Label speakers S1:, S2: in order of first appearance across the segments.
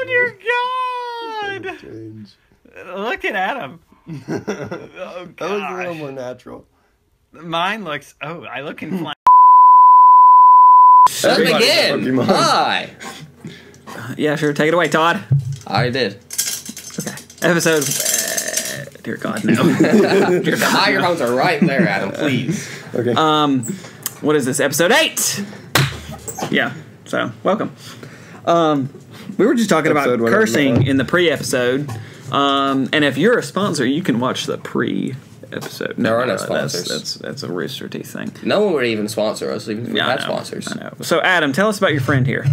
S1: Oh, dear God.
S2: Change.
S1: Look at Adam. Oh,
S2: That looks a little more natural.
S1: Mine looks... Oh, I look in flat.
S3: Let's begin. Hi.
S1: Yeah, sure. Take it away, Todd.
S3: I already did.
S1: Okay. Episode... dear God, no.
S3: The microphones are right there, Adam. Please.
S2: Okay.
S1: What is this? Episode 8. Yeah. So, welcome. We were just talking about cursing in the pre-episode. And if you're a sponsor, you can watch the pre-episode.
S3: There are no sponsors.
S1: That's a Rooster Teeth thing.
S3: No one would even sponsor us, even if we had sponsors.
S1: I know. So, Adam, tell us about your friend here.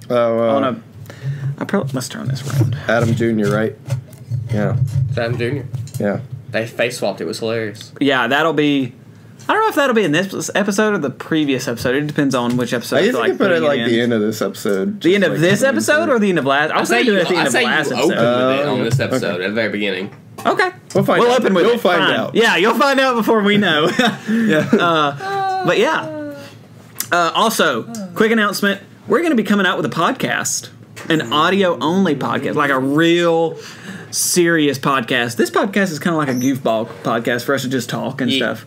S1: Let's turn this around.
S2: Adam Jr., right? Yeah.
S3: It's Adam Jr.
S2: Yeah.
S3: They face swapped. It was hilarious.
S1: Yeah, that'll be... I don't know if that'll be in this episode or the previous episode. It depends on which episode.
S2: I guess you can put it like the end of this episode.
S1: The end of this episode or the end of last?
S3: I'll say you at the end of last episode. Open with it on this episode at the very beginning.
S1: Okay.
S2: We'll open with it. You'll find out.
S1: Yeah, you'll find out before we know. Yeah. But yeah. Also, quick announcement. We're going to be coming out with a podcast. An audio-only podcast. Like a real... serious podcast. This podcast is kind of like a goofball podcast for us to just talk and stuff.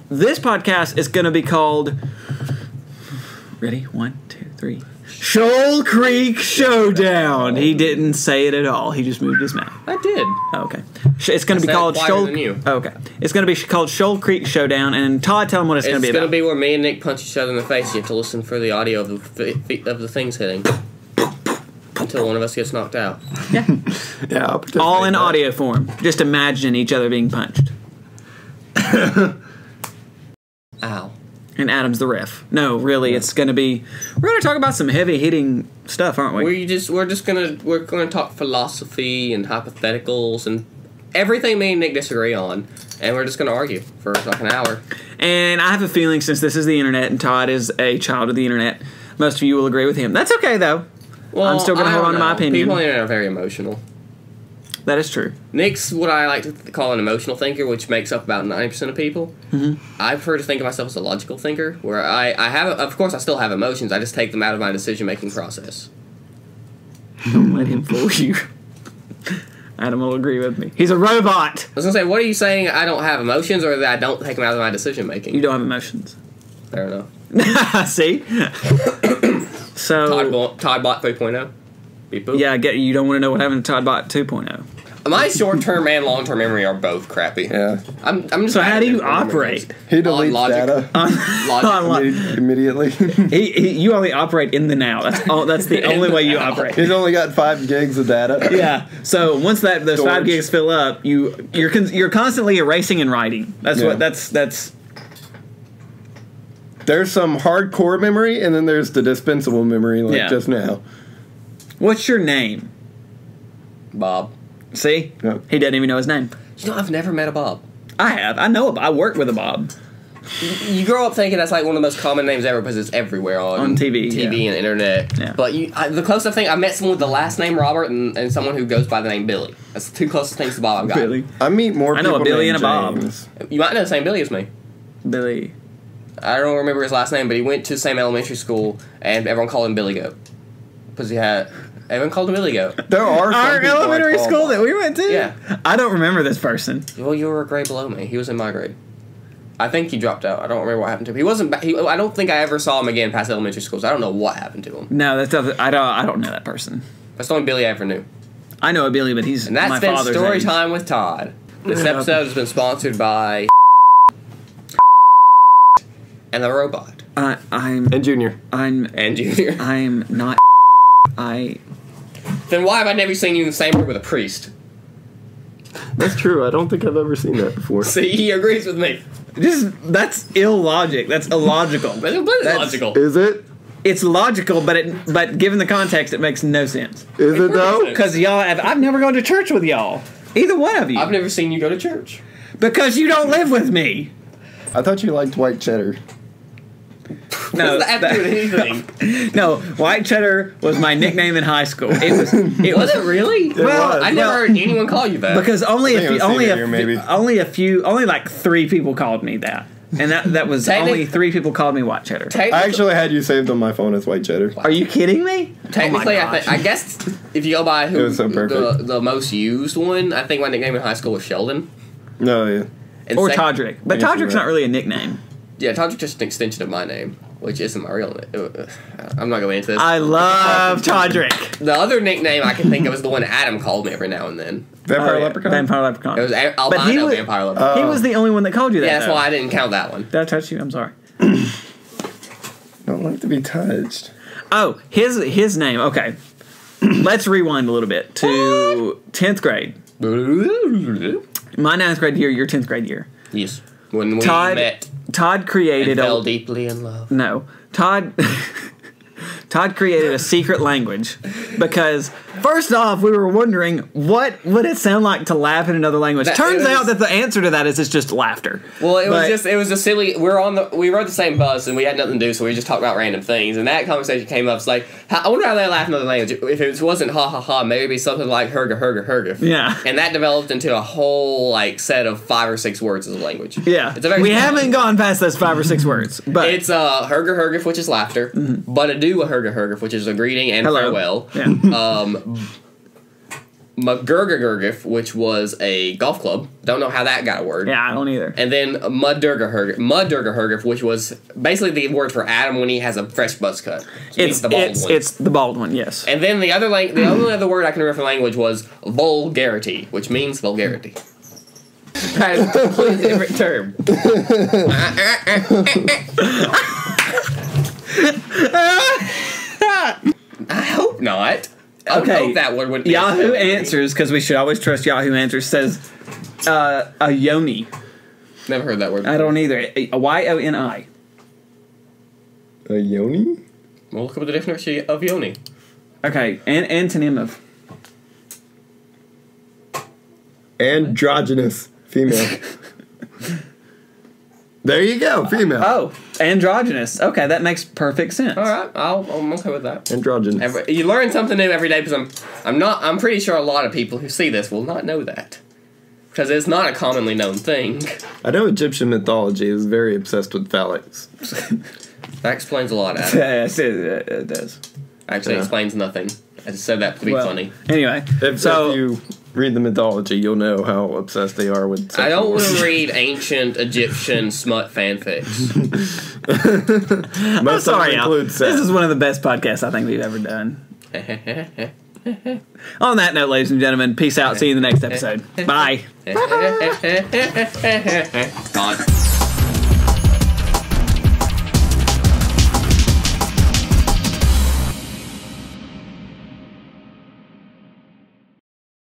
S1: This podcast is going to be called... Ready? 1, 2, 3. Shoal Creek Showdown. He didn't say it at all. He just moved his mouth.
S3: I did.
S1: Oh, okay. It's going to be called Shoal... Okay. It's going to be called Shoal Creek Showdown. And Todd, tell him what it's going to be about.
S3: It's going to be where me and Nick punch each other in the face. You have to listen for the audio of the things hitting. Until one of us gets knocked out.
S1: Yeah.
S2: Yeah.
S1: All in audio form. Just imagine each other being punched.
S3: Ow.
S1: And Adam's the ref. No, really, it's going to be... We're going to talk about some heavy-hitting stuff, aren't we?
S3: We're gonna talk philosophy and hypotheticals and everything me and Nick disagree on. And we're just going to argue for like an hour.
S1: And I have a feeling, since this is the internet and Todd is a child of the internet, most of you will agree with him. That's okay, though. Well, I'm still going to hold on to my opinion.
S3: People on the internet are very emotional.
S1: That is true.
S3: Nick's what I like to call an emotional thinker, which makes up about 90% of people. Mm-hmm. I prefer to think of myself as a logical thinker, where I have, of course, I still have emotions. I just take them out of my decision-making process.
S1: Don't let him fool you. Adam will agree with me. He's a robot.
S3: I was going to say, what are you saying? I don't have emotions, or that I don't take them out of my decision-making?
S1: You don't have emotions.
S3: Fair enough.
S1: See? So
S3: Todd Bot 3.0. Beep boop.
S1: Yeah, you don't want to know what happened to Todd Bot 2.0.
S3: My short-term and long-term memory are both crappy.
S2: Yeah.
S3: I'm just
S1: so how do you operate?
S2: He deletes data immediately.
S1: You only operate in the now. That's the only way you operate.
S2: He's only got 5 gigs of data.
S1: Yeah. So once those 5 gigs fill up, you're constantly erasing and writing. That's.
S2: There's some hardcore memory, and then there's the dispensable memory, just now.
S1: What's your name?
S3: Bob.
S1: See?
S2: Yep.
S1: He doesn't even know his name.
S3: You know, I've never met a Bob.
S1: I have. I know. I work with a Bob.
S3: You grow up thinking that's like one of the most common names ever because it's everywhere on
S1: TV,
S3: and internet.
S1: Yeah.
S3: But the closest thing, I met someone with the last name Robert and someone who goes by the name Billy. That's the two closest things to Bob I've got.
S1: Billy.
S2: I meet more people.
S1: I know a Billy and a
S2: James.
S1: Bob.
S3: You might know the same Billy as me.
S1: Billy.
S3: I don't remember his last name, but he went to the same elementary school, and everyone called him Billy Goat. Because everyone called him Billy Goat.
S2: There are some
S1: our elementary school that we went to?
S3: Yeah.
S1: I don't remember this person.
S3: Well, you were a grade below me. He was in my grade. I think he dropped out. I don't remember what happened to him. He wasn't. I don't think I ever saw him again past elementary school, so I don't know what happened to him.
S1: No, I don't know that person.
S3: That's the only Billy I ever knew.
S1: I know a Billy, but he's
S3: and that's
S1: my
S3: been
S1: father's
S3: story
S1: age.
S3: time with Todd. This episode has been sponsored by and the robot.
S2: And Junior.
S3: And Junior.
S1: I'm not.
S3: Then why have I never seen you in the same room with a priest?
S2: That's true. I don't think I've ever seen that before.
S3: See, he agrees with me.
S1: That's illogic. That's illogical.
S3: But it's logical.
S2: Is it?
S1: It's logical, but given the context, it makes no sense.
S2: Is it though?
S1: Because I've never gone to church with y'all. Either one of you.
S3: I've never seen you go to church.
S1: Because you don't live with me.
S2: I thought you liked white cheddar.
S1: No,
S3: that have to do with anything?
S1: No, white cheddar was my nickname in high school. It was
S3: it really?
S2: Well,
S3: I never heard anyone call you that.
S1: Because only
S2: like 3 people called me that.
S1: And that was only 3 people called me white cheddar.
S2: I actually had you saved on my phone as white cheddar.
S1: Are you kidding me?
S3: Technically, I guess if you go by who the most used one, I think my nickname in high school was Sheldon.
S2: No, yeah.
S1: Or Todrick. But Todrick's not really a nickname.
S3: Yeah, Todrick's just an extension of my name, which isn't my real name. I'm not going into this.
S1: I love Todrick.
S3: The other nickname I can think of is the one Adam called me every now and then.
S2: Vampire Leprechaun?
S1: Vampire Leprechaun.
S3: It was albino Vampire Leprechaun.
S1: He was the only one that called you that.
S3: Yeah, that's why I didn't count that one.
S1: Did I touch you? I'm sorry.
S2: Don't like to be touched.
S1: Oh, his name. Okay. Let's rewind a little bit to 10th grade. My 9th grade year, your 10th grade year.
S3: Yes. When we met.
S1: Todd created
S3: and fell deeply in love.
S1: No. Todd created a secret language because first off we were wondering what would it sound like to laugh in another language. Turns out that the answer to that is it's just laughter.
S3: Well, it was a silly. We rode the same bus and we had nothing to do, so we just talked about random things. And that conversation came up. It's like, I wonder how they laugh in another language. If it wasn't ha ha ha, maybe it'd be something like herga herga herga.
S1: Yeah.
S3: And that developed into a whole set of 5 or 6 words as a language.
S1: Yeah. We haven't gone past those 5 or 6 words, but
S3: it's herga herga, which is laughter, but a do a herga herga, which is a greeting and farewell.
S1: Yeah.
S3: McGurgagurgif, which was a golf club. Don't know how that got a word.
S1: Yeah, I don't either.
S3: And then Muddurgahurgif, which was basically the word for Adam when he has a fresh buzz cut.
S1: It's the bald one. It's the bald one, yes.
S3: And then the only other word I can remember for language was vulgarity, which means vulgarity. That is a completely different term. I hope not. I hope that word wouldn't be
S1: Yahoo Answers, because we should always trust Yahoo Answers, says a yoni.
S3: Never heard that word.
S1: I don't either. A Y-O-N-I.
S2: A yoni?
S3: Well, look up the definition of yoni.
S1: Okay, antonym of...
S2: Androgynous. Female. There you go, female.
S1: Oh, androgynous. Okay, that makes perfect sense.
S3: All right, I'm okay with that.
S2: Androgynous.
S3: You learn something new every day because I'm pretty sure a lot of people who see this will not know that because it's not a commonly known thing.
S2: I know Egyptian mythology is very obsessed with phallics.
S3: That explains a lot, Adam.
S1: Yes, it does.
S3: Actually, it explains nothing. I just said that to be funny.
S1: Anyway,
S2: if you read the mythology, you'll know how obsessed they are with.
S3: I don't want to read ancient Egyptian smut fanfics.
S1: I'm sorry, Al. This is one of the best podcasts I think we've ever done. On that note, ladies and gentlemen, peace out. See you in the next episode. Bye.
S3: Todd.